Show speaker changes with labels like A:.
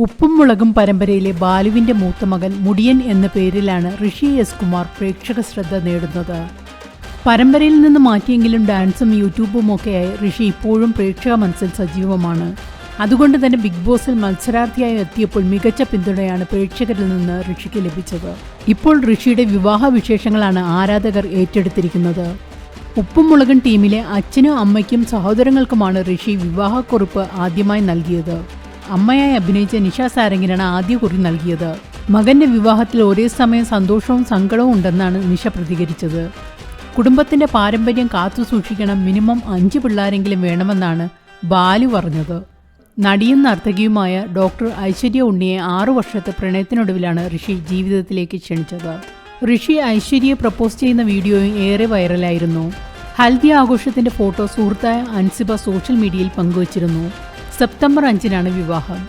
A: ഉപ്പും മുളകും പരമ്പരയിലെ ബാലുവിന്റെ മൂത്ത മകൻ മുടിയൻ എന്ന പേരിലാണ് ഋഷി എസ് കുമാർ പ്രേക്ഷക ശ്രദ്ധ നേടുന്നത്. പരമ്പരയിൽ നിന്ന് മാറ്റിയെങ്കിലും ഡാൻസും യൂട്യൂബും ഒക്കെയായി ഋഷി ഇപ്പോഴും പ്രേക്ഷക മനസ്സിൽ സജീവമാണ്. അതുകൊണ്ട് തന്നെ ബിഗ് ബോസിൽ മത്സരാർത്ഥിയായി എത്തിയപ്പോൾ മികച്ച പിന്തുണയാണ് പ്രേക്ഷകരിൽ നിന്ന് ഋഷിക്ക് ലഭിച്ചത്. ഇപ്പോൾ ഋഷിയുടെ വിവാഹ വിശേഷങ്ങളാണ് ആരാധകർ ഏറ്റെടുത്തിരിക്കുന്നത്. ഉപ്പും മുളകും ടീമിലെ അച്ഛനും അമ്മയ്ക്കും സഹോദരങ്ങൾക്കുമാണ് ഋഷി വിവാഹക്കുറിപ്പ് ആദ്യമായി നൽകിയത്. അമ്മയായി അഭിനയിച്ച നിഷ സാരംഗിനാണ് ആദ്യ കുറി നൽകിയത്. മകന്റെ വിവാഹത്തിൽ ഒരേ സമയം സന്തോഷവും സങ്കടവും ഉണ്ടെന്നാണ് നിഷ പ്രതികരിച്ചത്. കുടുംബത്തിന്റെ പാരമ്പര്യം കാത്തു സൂക്ഷിക്കണം, മിനിമം 5 പിള്ളേരെങ്കിലും വേണമെന്നാണ് ബാലു പറഞ്ഞത്. നടിയും നർത്തകിയുമായ ഡോക്ടർ ഐശ്വര്യ ഉണ്ണിയെ 6 വർഷത്തെ പ്രണയത്തിനൊടുവിലാണ് ഋഷി ജീവിതത്തിലേക്ക് ക്ഷണിച്ചത്. ഋഷി ഐശ്വര്യയെ പ്രപ്പോസ് ചെയ്യുന്ന വീഡിയോയും ഏറെ വൈറലായിരുന്നു. ഹൽദി ആഘോഷത്തിന്റെ ഫോട്ടോ സുഹൃത്തായ അൻസിബ സോഷ്യൽ മീഡിയയിൽ പങ്കുവച്ചിരുന്നു. സെപ്റ്റംബർ 5-നാണ് വിവാഹം.